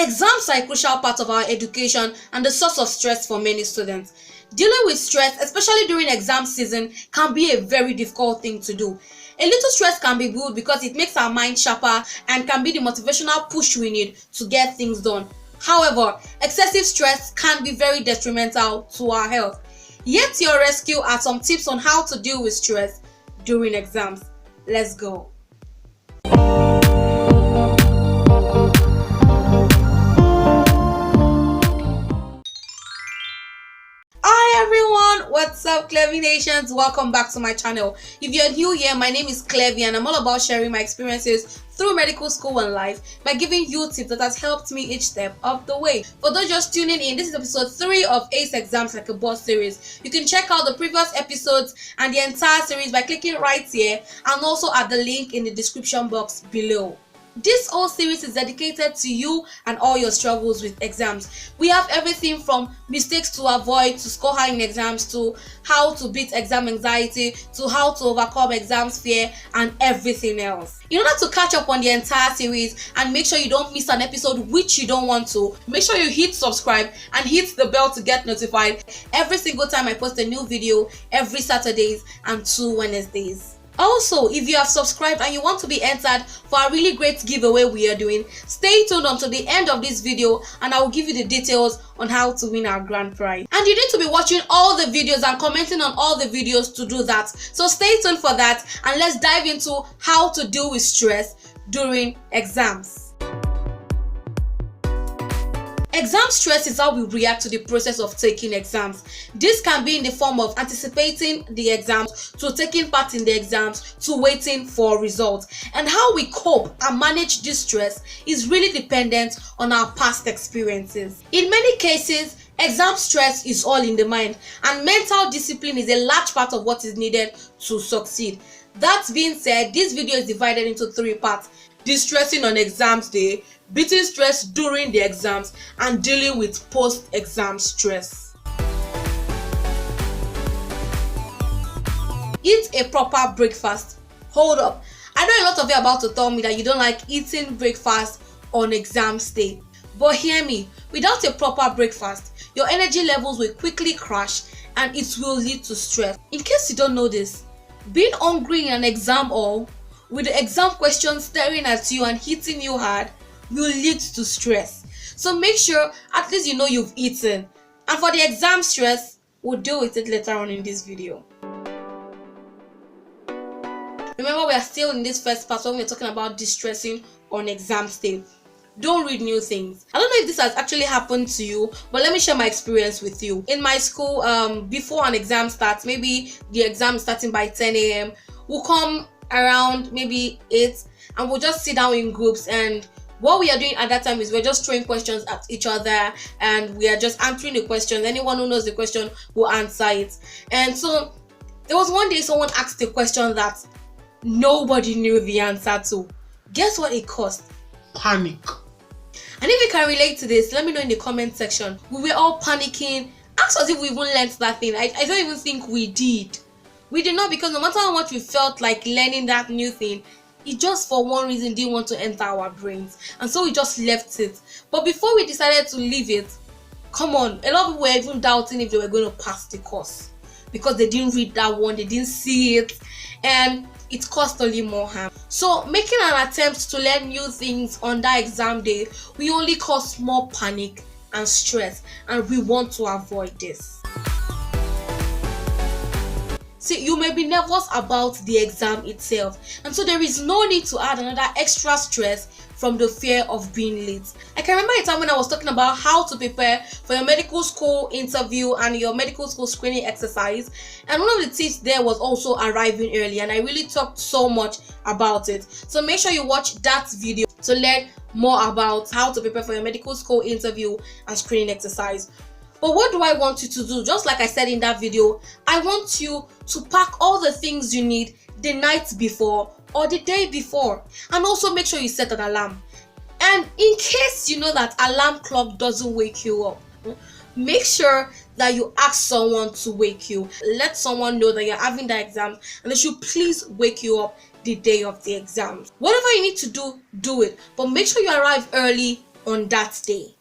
Exams are a crucial part of our education and the source of stress for many students. Dealing with stress, especially during exam season, can be a very difficult thing to do. A little stress can be good because it makes our mind sharper and can be the motivational push we need to get things done. However, excessive stress can be very detrimental to our health. Yet to your rescue are some tips on how to deal with stress during exams. Let's go. Hi everyone, what's up Clevy Nations? Welcome back to my channel. If you're new here, my name is Clevy and I'm all about sharing my experiences through medical school and life by giving you tips that has helped me each step of the way. For those just tuning in, this is episode 3 of ACE Exams Like a Boss series. You can check out the previous episodes and the entire series by clicking right here and also at the link in the description box below. This whole series is dedicated to you and all your struggles with exams. We have everything from mistakes to avoid to score high in exams, to how to beat exam anxiety, to how to overcome exams fear, and everything else. In order to catch up on the entire series and make sure you don't miss an episode which you don't want to, make sure you hit subscribe and hit the bell to get notified every single time I post a new video, every Saturdays and 2 Wednesdays. Also, if you have subscribed and you want to be entered for a really great giveaway we are doing, stay tuned until the end of this video and I will give you the details on how to win our grand prize. And you need to be watching all the videos and commenting on all the videos to do that. So stay tuned for that and let's dive into how to deal with stress during exams. Exam stress is how we react to the process of taking exams. This can be in the form of anticipating the exams, to taking part in the exams, to waiting for results. And how we cope and manage this stress is really dependent on our past experiences. In many cases, exam stress is all in the mind, and mental discipline is a large part of what is needed to succeed. That being said, this video is divided into 3 parts: distressing on exams day, beating stress during the exams, and dealing with post-exam stress. Eat a proper breakfast. Hold up, I know a lot of you are about to tell me that you don't like eating breakfast on exams day, but hear me, without a proper breakfast, your energy levels will quickly crash and it will lead to stress. In case you don't know this, being hungry in an exam hall with the exam questions staring at you and hitting you hard will lead to stress. So make sure at least you know you've eaten. And for the exam stress, we'll deal with it later on in this video. Remember, we are still in this first part when we're talking about distressing on exam day. Don't read new things. I don't know if this has actually happened to you, but let me share my experience with you. In my school, before an exam starts, maybe the exam is starting by 10 a.m. we'll come around maybe 8 and we'll just sit down in groups, and what we are doing at that time is we're just throwing questions at each other and we are just answering the questions. Anyone who knows the question will answer it. And so there was one day someone asked a question that nobody knew the answer to. Guess what it caused? Panic. And if you can relate to this, let me know in the comment section. We were all panicking. Ask us if we even learned that thing. I don't even think we did. We did not, because no matter how much we felt like learning that new thing, it just for one reason didn't want to enter our brains, and so we just left it. But before we decided to leave it, come on, a lot of people were even doubting if they were going to pass the course because they didn't read that one, they didn't see it, and it caused only more harm. So making an attempt to learn new things on that exam day will only cause more panic and stress, and we want to avoid this. See, you may be nervous about the exam itself, and so there is no need to add another extra stress from the fear of being late. I can remember a time when I was talking about how to prepare for your medical school interview and your medical school screening exercise, and one of the tips there was also arriving early, and I really talked so much about it. So make sure you watch that video to learn more about how to prepare for your medical school interview and screening exercise. But what do I want you to do? Just like I said in that video, I want you to pack all the things you need the night before or the day before, and also make sure you set an alarm. And in case you know that alarm clock doesn't wake you up, make sure that you ask someone to wake you. Let someone know that you're having the exam and they should please wake you up the day of the exam. Whatever you need to do, do it, but make sure you arrive early on that day.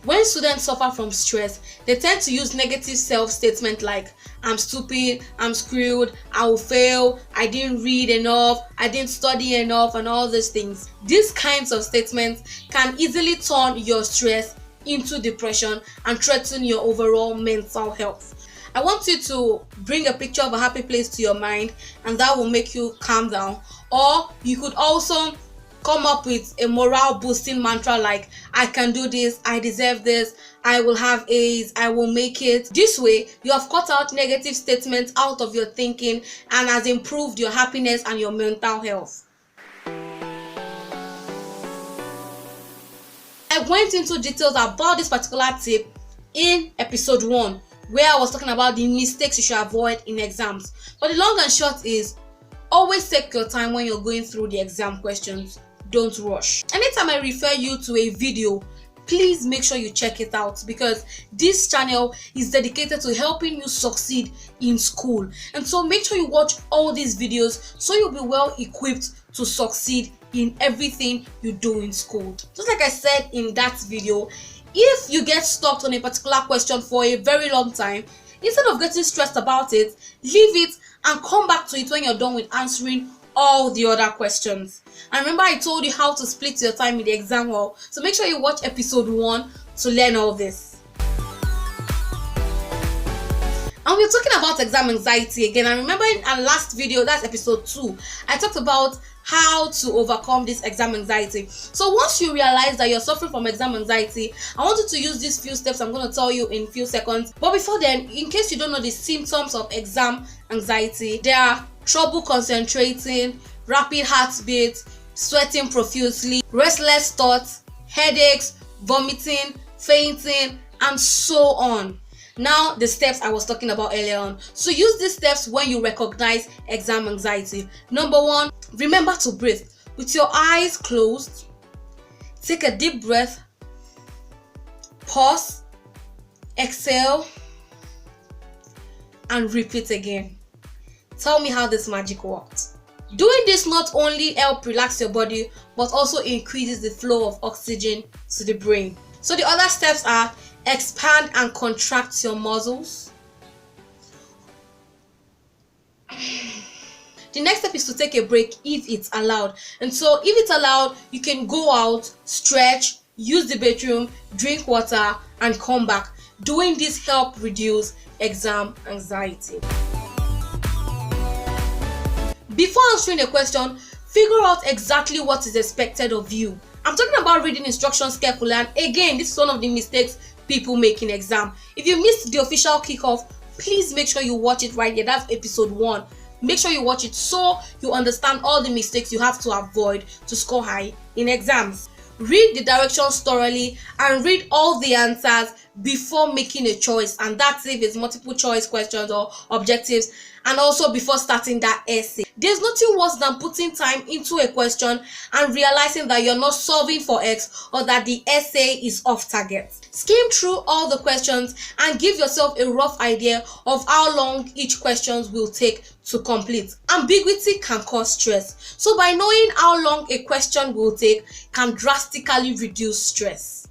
When students suffer from stress, they tend to use negative self-statement like I'm stupid, I'm screwed, I will fail, I didn't read enough, I didn't study enough, and all these things. These kinds of statements can easily turn your stress into depression and threaten your overall mental health. I want you to bring a picture of a happy place to your mind, and that will make you calm down. Or you could also come up with a morale boosting mantra like I can do this, I deserve this, I will have A's, I will make it. This way you have cut out negative statements out of your thinking and has improved your happiness and your mental health. I went into details about this particular tip in episode 1, where I was talking about the mistakes you should avoid in exams. But the long and short is, always take your time when you're going through the exam questions. Don't rush. Anytime I refer you to a video, please make sure you check it out, because this channel is dedicated to helping you succeed in school. And so make sure you watch all these videos so you'll be well equipped to succeed in everything you do in school. Just like I said in that video, if you get stuck on a particular question for a very long time, instead of getting stressed about it, leave it and come back to it when you're done with answering all the other questions. And remember, I told you how to split your time in the exam hall, so make sure you watch episode 1 to learn all this. And we're talking about exam anxiety again. And remember, in our last video, that's episode 2, I talked about how to overcome this exam anxiety. So once you realize that you're suffering from exam anxiety, I want you to use these few steps I'm going to tell you in few seconds. But before then, in case you don't know the symptoms of exam anxiety, there are trouble concentrating, rapid heartbeat, sweating profusely, restless thoughts, headaches, vomiting, fainting, and so on. Now, the steps I was talking about earlier on. So use these steps when you recognize exam anxiety. Number 1, remember to breathe. With your eyes closed, take a deep breath, pause, exhale, and repeat again. Tell me how this magic worked. Doing this not only helps relax your body, but also increases the flow of oxygen to the brain. So the other steps are expand and contract your muscles. The next step is to take a break if it's allowed. And so if it's allowed, you can go out, stretch, use the bathroom, drink water, and come back. Doing this helps reduce exam anxiety. Before answering a question, figure out exactly what is expected of you. I'm talking about reading instructions carefully, and again, this is one of the mistakes people make in exam. If you missed the official kickoff, please make sure you watch it right here. That's episode 1. Make sure you watch it so you understand all the mistakes you have to avoid to score high in exams. Read the directions thoroughly and read all the answers before making a choice, and that's if it's multiple choice questions or objectives, and also before starting that essay. There's nothing worse than putting time into a question and realizing that you're not solving for X or that the essay is off target. Skim through all the questions and give yourself a rough idea of how long each question will take to complete. Ambiguity can cause stress, so by knowing how long a question will take can drastically reduce stress.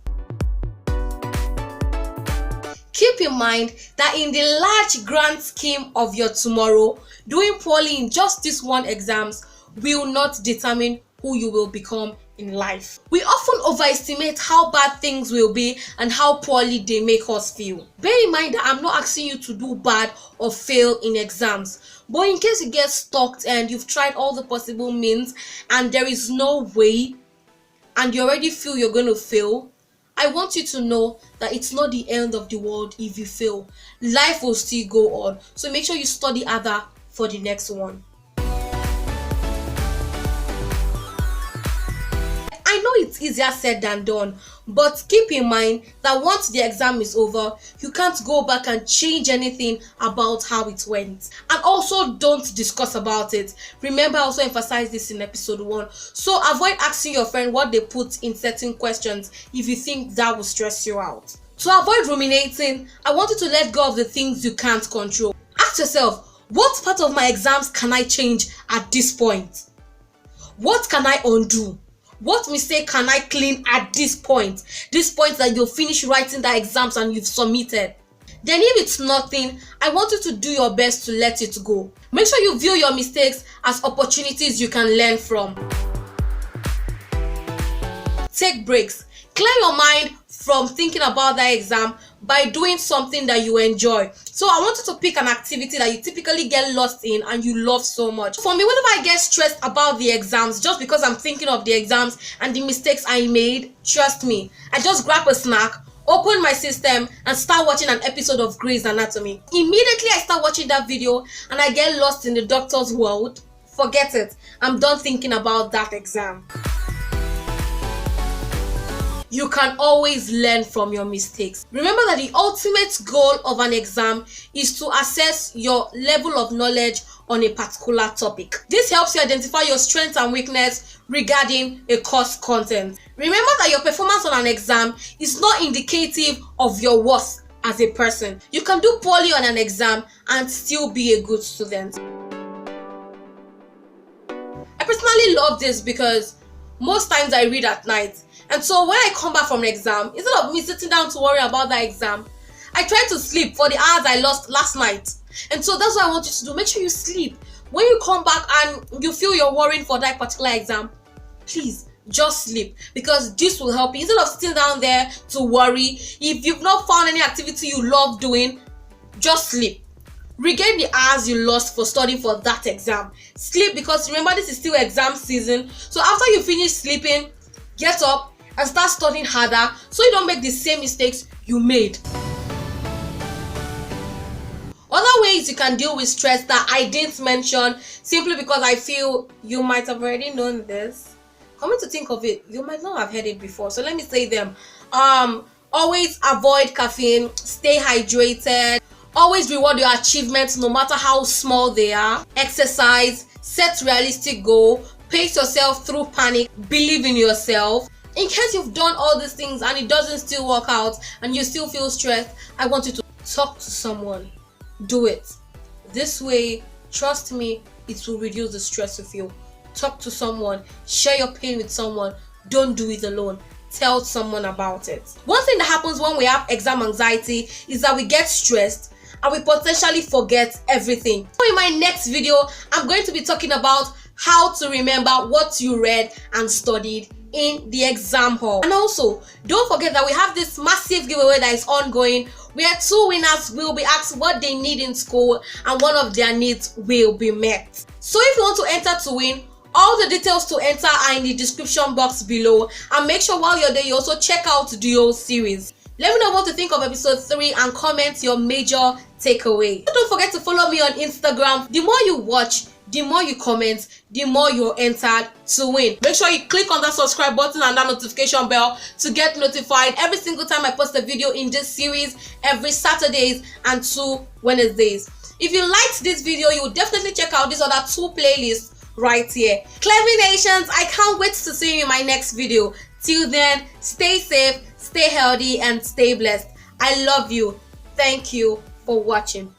Keep in mind that in the large grand scheme of your tomorrow, doing poorly in just this one exam will not determine who you will become in life. We often overestimate how bad things will be and how poorly they make us feel. Bear in mind that I'm not asking you to do bad or fail in exams, but in case you get stuck and you've tried all the possible means and there is no way and you already feel you're going to fail, I want you to know that it's not the end of the world if you fail. Life will still go on. So make sure you study harder for the next one. I know it's easier said than done, but keep in mind that once the exam is over, you can't go back and change anything about how it went. And also don't discuss about it. Remember, I also emphasized this in episode 1. So avoid asking your friend what they put in certain questions if you think that will stress you out. To avoid ruminating, I want you to let go of the things you can't control. Ask yourself, what part of my exams can I change at this point? What can I undo? What mistake can I clean at this point? This point that you'll finish writing the exams and you've submitted. Then if it's nothing, I want you to do your best to let it go. Make sure you view your mistakes as opportunities you can learn from. Take breaks. Clear your mind from thinking about that exam by doing something that you enjoy. So I want you to pick an activity that you typically get lost in and you love so much. For me, whenever I get stressed about the exams, just because I'm thinking of the exams and the mistakes I made, trust me, I just grab a snack, open my system and start watching an episode of Grey's Anatomy. Immediately I start watching that video and I get lost in the doctor's world. Forget it. I'm done thinking about that exam. You can always learn from your mistakes. Remember that the ultimate goal of an exam is to assess your level of knowledge on a particular topic. This helps you identify your strengths and weakness regarding a course content. Remember that your performance on an exam is not indicative of your worth as a person. You can do poorly on an exam and still be a good student. I personally love this because most times I read at night. And so when I come back from an exam, instead of me sitting down to worry about that exam, I try to sleep for the hours I lost last night. And so that's what I want you to do. Make sure you sleep. When you come back and you feel you're worrying for that particular exam, please just sleep, because this will help you. Instead of sitting down there to worry, if you've not found any activity you love doing, just sleep. Regain the hours you lost for studying for that exam. Sleep, because remember, this is still exam season. So after you finish sleeping, get up and start studying harder so you don't make the same mistakes you made. Other ways you can deal with stress that I didn't mention, simply because I feel you might have already known this. Coming to think of it, you might not have heard it before. So let me say them. Always avoid caffeine, stay hydrated, always reward your achievements no matter how small they are, exercise, set realistic goal, pace yourself through panic, believe in yourself. In case you've done all these things and it doesn't still work out and you still feel stressed, I want you to talk to someone. Do it. This way, trust me, it will reduce the stress you feel. Talk to someone, share your pain with someone. Don't do it alone. Tell someone about it. One thing that happens when we have exam anxiety is that we get stressed and we potentially forget everything. So in my next video, I'm going to be talking about how to remember what you read and studied in the exam hall. And also, don't forget that we have this massive giveaway that is ongoing, where 2 winners will be asked what they need in school and one of their needs will be met. So if you want to enter to win, all the details to enter are in the description box below, and make sure while you're there you also check out the whole series. Let me know what you think of episode 3 and comment your major takeaway. Don't forget to follow me on Instagram. The more you watch, the more you comment, the more you're entered to win. Make sure you click on that subscribe button and that notification bell to get notified every single time I post a video in this series, every Saturdays and 2 Wednesdays. If you liked this video, you will definitely check out these other 2 playlists right here. Clevy Nations, I can't wait to see you in my next video. Till then, stay safe, stay healthy and stay blessed. I love you. Thank you for watching.